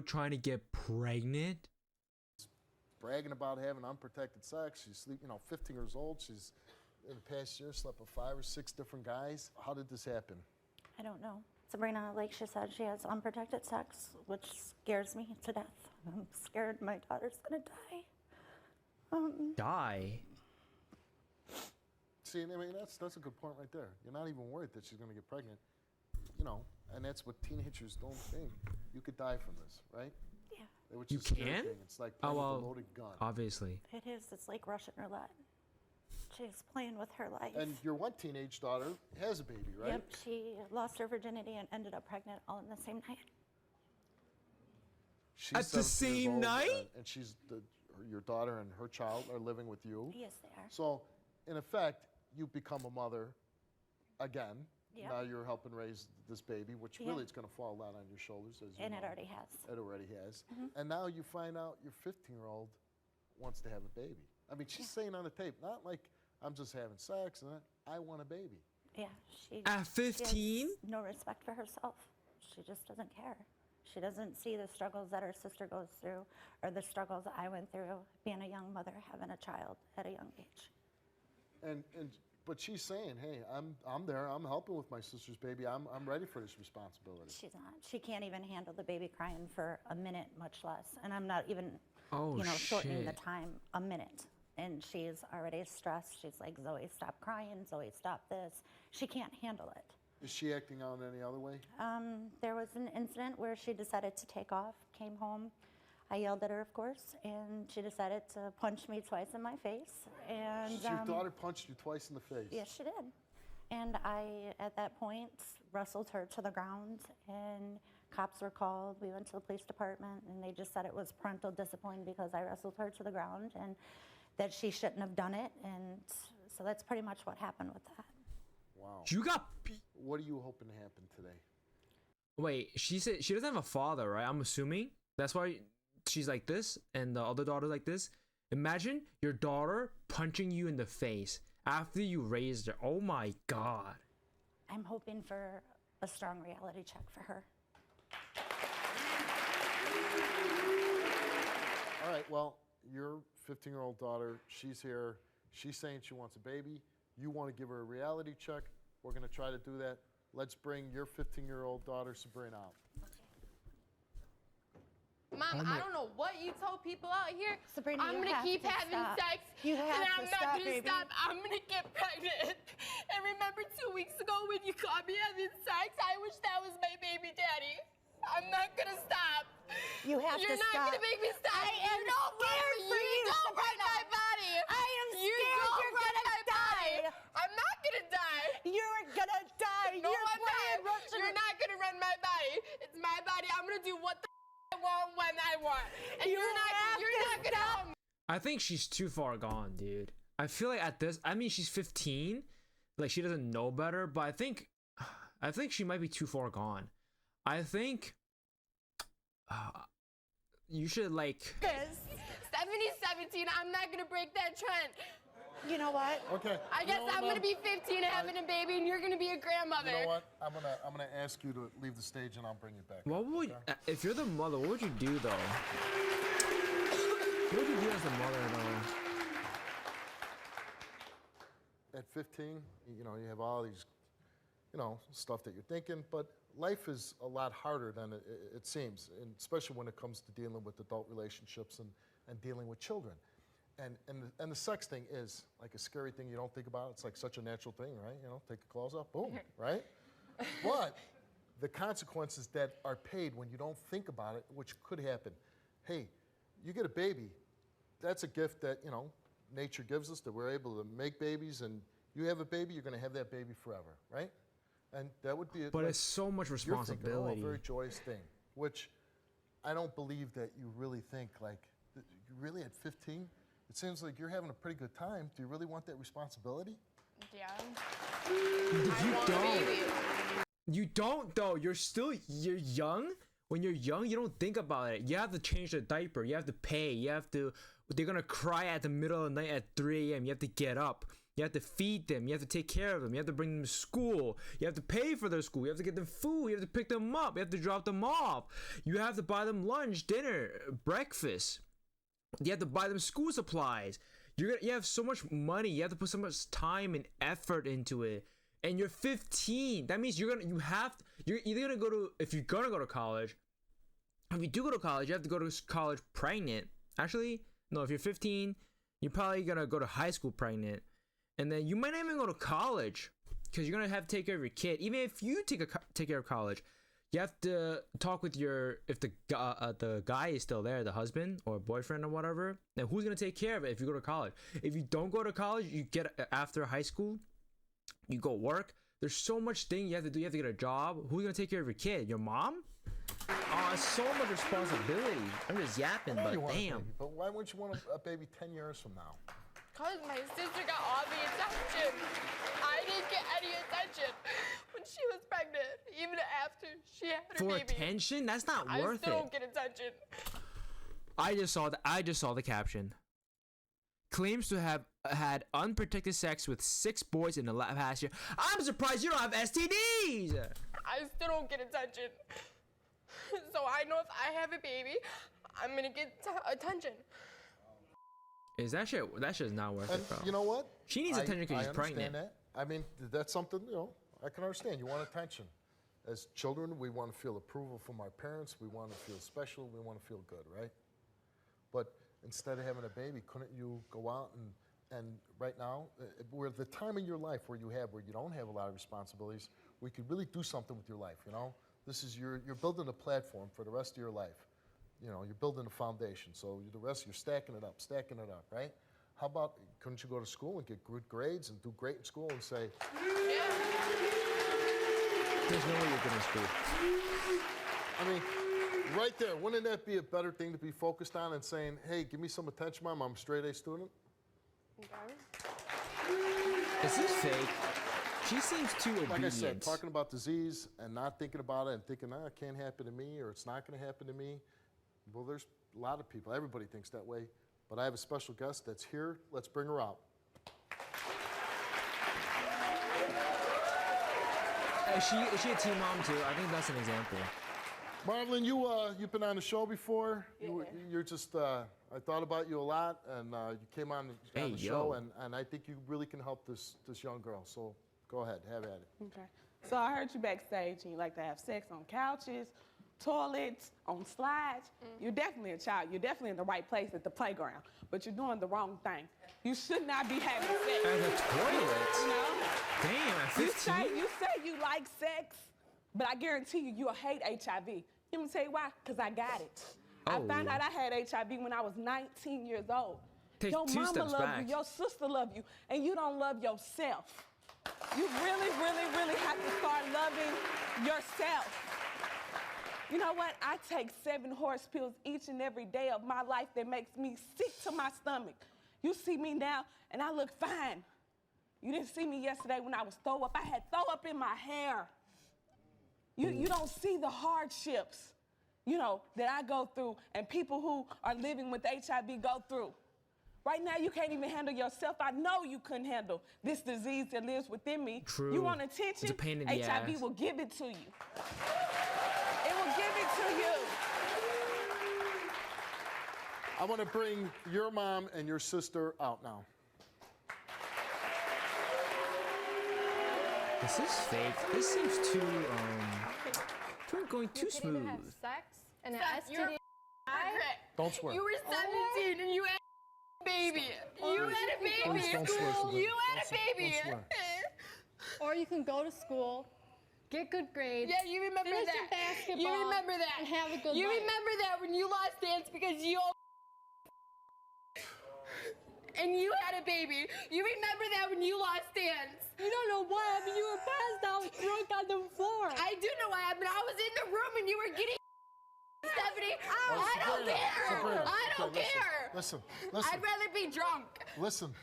trying to get pregnant? Bragging about having unprotected sex. She's 15 years old. She's in the past year slept with 5 or 6 different guys. How did this happen? I don't know. Sabrina, like she said, she has unprotected sex, which scares me to death. I'm scared my daughter's gonna die. Die? See, I mean, that's a good point right there. You're not even worried that she's gonna get pregnant, and that's what teenagers don't think. You could die from this, right? Yeah. Which You is a scary can? thing. It's like playing with a loaded gun. Obviously. It is. It's like Russian roulette. She's playing with her life. And your one teenage daughter has a baby, right? Yep, she lost her virginity and ended up pregnant all in the same night. She's At the 17 years same old, night? And your daughter and her child are living with you. Yes, they are. So, in effect, you become a mother again. Yep. Now you're helping raise this baby, which Yep. really is going to fall a lot on your shoulders, as you And know. it already has. It already has. And now you find out your 15-year-old wants to have a baby. I mean, she's saying on the tape, not like I'm just having sex, and I want a baby. Yeah, she. At 15? She has no respect for herself. She just doesn't care. She doesn't see the struggles that her sister goes through, or the struggles that I went through being a young mother, having a child at a young age. But she's saying, hey, I'm there. I'm helping with my sister's baby. I'm ready for this responsibility. She's not. She can't even handle the baby crying for a minute, much less. And I'm not even, Oh, shortening the shit. time a minute. And she's already stressed. She's like, Zoe, stop crying. Zoe, stop this. She can't handle it. Is she acting out in any other way? There was an incident where she decided to take off, came home. I yelled at her, of course, and she decided to punch me twice in my face. And Your daughter punched you twice in the face. yes, she did. And I, at that point, wrestled her to the ground, and cops were called. We went to the police department, and they just said it was parental discipline because I wrestled her to the ground, and that she shouldn't have done it. And so that's pretty much what happened with that. Wow. You got... What are you hoping to happen today? Wait, she said she doesn't have a father, right? I'm assuming. That's why she's like this, and the other daughter's like this. Imagine your daughter punching you in the face after you raised her. Oh my God. I'm hoping for a strong reality check for her. All right, well, your 15-year-old daughter, she's here. She's saying she wants a baby. You want to give her a reality check. We're going to try to do that. Let's bring your 15-year-old daughter, Sabrina, out. Mom, I don't know what you told people out here. Sabrina, I'm you gonna have keep to having stop. sex. You have and to I'm stop, not gonna baby. stop. I'm gonna get pregnant. And remember 2 weeks ago when you caught me having sex? I wish that was my baby daddy. I'm not gonna stop. You have You're to not stop. gonna make me stop. I am you don't scared for you, don't run Sabrina. my body. I am You scared don't you're run gonna my body. die. I'm not gonna die. You're gonna die. No, You're I'm playing not. Russian. You're not gonna run my body. It's my body. I'm gonna do what the I want when I want. And You you're not have to gonna stop. help me. I think she's too far gone, dude. I feel like at this, I mean, she's 15, like she doesn't know better, but I think she might be too far gone. I think you should like. 17, I'm not gonna break that trend. You know what? Okay. I guess I'm gonna be 15 and having a baby, and you're gonna be a grandmother. You know what? I'm gonna ask you to leave the stage, and I'll bring you back. What would if you're the mother? What would you do though? What would you do as a mother though? At 15, you have all these, stuff that you're thinking, but life is a lot harder than it seems, and especially when it comes to dealing with adult relationships and dealing with children. And the sex thing is like a scary thing you don't think about. It's like such a natural thing, right? Take your clothes off, boom, right? But the consequences that are paid when you don't think about it, which could happen. Hey, you get a baby, that's a gift that, nature gives us, that we're able to make babies, and you have a baby, you're gonna have that baby forever, right? And that would be But it's so much you're thinking, responsibility. a very joyous thing, which I don't believe that you really think, like, you really at 15? It seems like you're having a pretty good time. Do you really want that responsibility? Yeah. You want a don't. baby. You don't though. You're young. When you're young, you don't think about it. You have to change the diaper. You have to pay. They're gonna cry at the middle of the night at 3 a.m. You have to get up. You have to feed them. You have to take care of them. You have to bring them to school. You have to pay for their school. You have to get them food. You have to pick them up. You have to drop them off. You have to buy them lunch, dinner, breakfast. You have to buy them school supplies. You have so much money. You have to put so much time and effort into it. And you're 15. That means you're either gonna go to, if you're gonna go to college. If you do go to college, you have to go to college pregnant. Actually, no. If you're 15, you're probably gonna go to high school pregnant. And then you might not even go to college because you're gonna have to take care of your kid. Even if you take care of college, you have to talk with if the guy is still there, the husband or boyfriend or whatever. Then who's gonna take care of it if you go to college? If you don't go to college, you get after high school, you go work. There's so much thing you have to do. You have to get a job. Who's gonna take care of your kid? Your mom? Oh, it's so much responsibility. I'm just yapping, but damn. But why wouldn't you want a baby 10 years from now? Because my sister got all the attention. I didn't get any attention when she was pregnant, even after she had her For baby. attention? That's not worth it. I still don't get attention. I just saw the caption. Claims to have had unprotected sex with 6 boys in the past year. I'm surprised you don't have STDs. I still don't get attention. So I know if I have a baby, I'm gonna get attention. Is that shit? That shit's not worth And it, bro. you know what? She needs attention because she's pregnant. That. I mean, that's something, I can understand. You want attention. As children, we want to feel approval from our parents. We want to feel special. We want to feel good, right? But instead of having a baby, couldn't you go out and right now, where the time in your life where you don't have a lot of responsibilities, we could really do something with your life, This is you're building a platform for the rest of your life. You're building a foundation. So the rest, you're stacking it up, right? How about, couldn't you go to school and get good grades and do great in school and say, There's no way you're good in school. I mean, right there, wouldn't that be a better thing to be focused on and saying, hey, give me some attention, Mom, I'm a straight A student? Is this fake? She seems too obedient. Like I said, talking about disease and not thinking about it and thinking, it can't happen to me or it's not going to happen to me. Well, there's a lot of people. Everybody thinks that way. But I have a special guest that's here. Let's bring her out. Is she a teen mom too? I think that's an example. Marlon, you've been on the show before. You're just, I thought about you a lot, and you came on the show, and I think you really can help this young girl. So go ahead, have at it. Okay. So I heard you backstage, and you like to have sex on couches, toilets, on slides. You're definitely a child. You're definitely in the right place at the playground, but you're doing the wrong thing. You should not be having sex. At the toilet? Damn, at 15? You say you like sex, but I guarantee you'll hate HIV. Let me tell you why, because I got it. I found out I had HIV when I was 19 years old. Take your 2 mama steps love back. you, your sister love you, and you don't love yourself. You really, really, really have to start loving yourself. You know what? I take 7 horse pills each and every day of my life that makes me sick to my stomach. You see me now, and I look fine. You didn't see me yesterday when I was throw up. I had throw up in my hair. You don't see the hardships, that I go through and people who are living with HIV go through. Right now, you can't even handle yourself. I know you couldn't handle this disease that lives within me. True. You want attention? It's a pain in the HIV ass. will give it to you. It will give it to you. I want to bring your mom and your sister out now. This is fake. This seems too going too You can either smooth. have sex and an Steph, you're STD. Don't swear. You were 17 and you had a baby. You had a baby. Please don't swear, Savannah. You had a baby. Don't swear. Or you can go to school, get good grades. Yeah, you remember finish that. your basketball. You remember that. And have a good You life. remember that when you lost dance because you and you had a baby. You remember that when you lost dance. You don't know what happened. You were passed out drunk on the floor. I do know what happened. I was in the room and you were getting Stephanie. I don't care. Sabrina, I don't okay, care. Listen. I'd rather be drunk. Listen.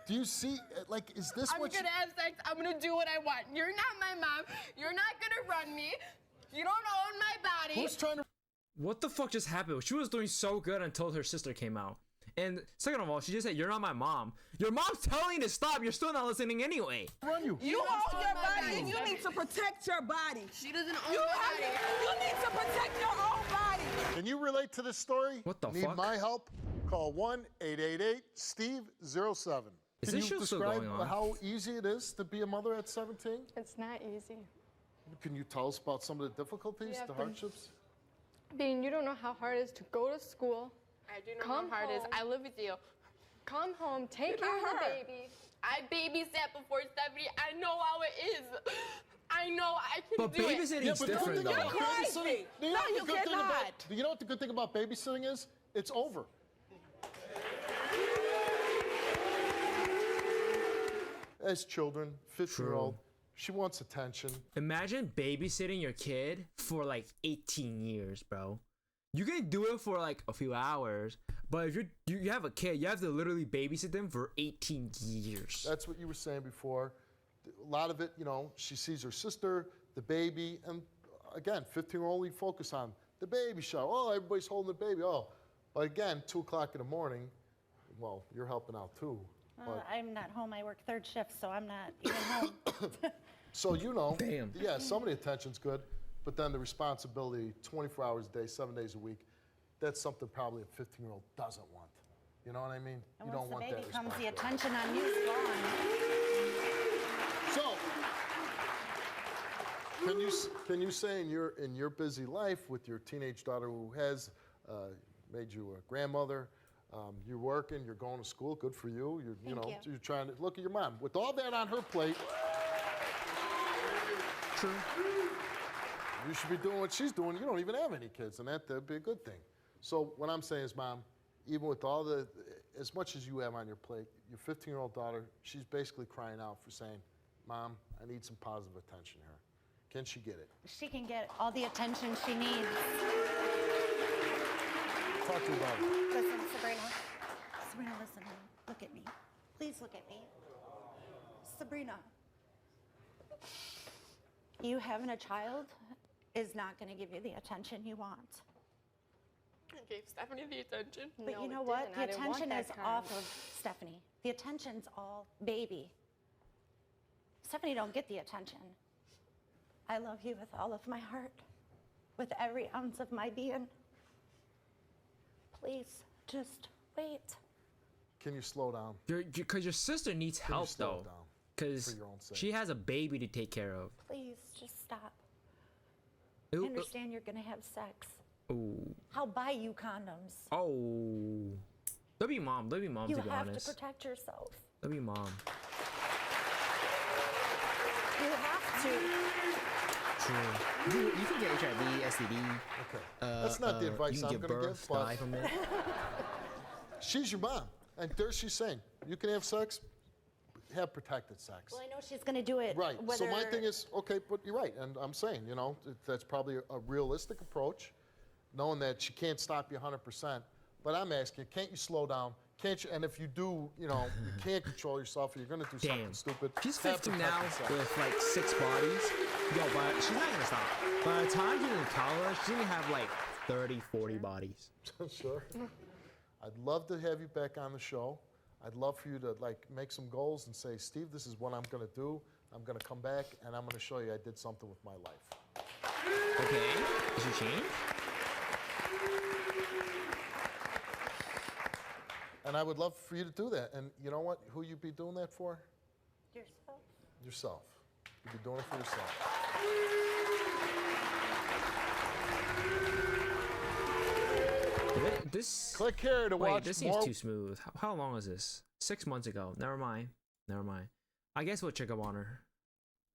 Do you see, is this I'm what gonna have sex. I'm gonna do what I want. You're not my mom. You're not gonna run me. You don't own my body. Who's trying to... What the fuck just happened? She was doing so good until her sister came out. And second of all, she just said, "You're not my mom." Your mom's telling you to stop. You're still not listening anyway. Run you. You own your body and you need to protect your body. She doesn't own You, my have, body. you need to protect your own body. Can you relate to this story? What the Need fuck? my help? Call 1-888-STEVE-07. Is Can this you show still describe going on? how easy it is to be a mother at 17? It's not easy. Can you tell us about some of the difficulties, Yeah, the but- hardships? Being you don't know how hard it is to go to school, I do know come how hard it is. home. I live with you. come home, take Look at care of the her. baby. I babysat before Stephanie. I know how it is. I know I can But do it. babysitting's but the different good thing though. about babysitting- Crazy. you know No, what the you good thing about- cannot. You know what the good thing about babysitting is? It's over. As children, 15-year-old, she wants attention. Imagine babysitting your kid for like 18 years, bro. You can do it for like a few hours, but if you have a kid, you have to literally babysit them for 18 years. That's what you were saying before. A lot of it, you know, she sees her sister, the baby, and again, 15-year-old, we focus on the baby shower. Oh, everybody's holding the baby. Oh, but again, 2 o'clock in the morning, well, you're helping out too. But, I'm not home. I work third shift, so I'm not even home. so you know, Damn. yeah, some of the attention's good, but then the responsibility, 24 hours a day, 7 days a week, that's something probably a 15-year-old doesn't want. You know what I mean? And You don't once want the that baby comes, the responsibility. attention on you is gone. So, can you say in your busy life with your teenage daughter who has made you a grandmother, you're working, you're going to school, good for you. Thank you. You're trying to look at your mom with all that on her plate. True. You should be doing what she's doing. You don't even have any kids, and that'd be a good thing. So what I'm saying is, Mom, even with all as much as you have on your plate, your 15-year-old daughter, she's basically crying out for saying, Mom, I need some positive attention here. Can she get it? She can get all the attention she needs. Talk to me about it. Listen, Sabrina. Sabrina, listen to me. Look at me. Please look at me. Sabrina. You having a child is not going to give you the attention you want. I gave Stephanie the attention. But No, you know it what? didn't. I The didn't want attention that is kind. off of Stephanie. The attention's all baby. Stephanie don't get the attention. I love you with all of my heart, with every ounce of my being. Please, just wait. Can you slow down? Because your sister needs Can you help slow though. down Because for your own sake? she has a baby to take care of. Please, just stop. Ooh, I understand you're gonna have sex. ooh. I'll buy you condoms. Oh. They'll be mom. They'll be mom, You to be have honest. to protect yourself. They'll be mom. You have to. True. You can get HIV, STD. Okay. That's not the advice you I'm can give going to birth, give, die but from it. she's your mom. And there she's saying, you can have sex, have protected sex. Well, I know she's gonna do it. Right. Whether... So my thing is, okay, but you're right. And I'm saying, you know, that's probably a realistic approach, knowing that she can't stop you 100%. But I'm asking, can't you slow down? Can't you? And if you do, you know, you can't control yourself, or you're going to do Damn. something stupid. She's have 15 now protected sex. with like 6 bodies. Yo, but she's not gonna stop. By the time she's in college, she's gonna have like 30, 40 bodies. Sure. I'd love to have you back on the show. I'd love for you to like make some goals and say, Steve, this is what I'm going to do. I'm going to come back and I'm going to show you I did something with my life. Okay. Did she change? And I would love for you to do that. And you know what? Who you'd be doing that for? Yourself. Yourself. You'd be doing it for yourself. This. Click here to Wait, watch this seems more. too smooth. How long is this? 6 months ago. Never mind. Never mind. I guess we'll check up on her.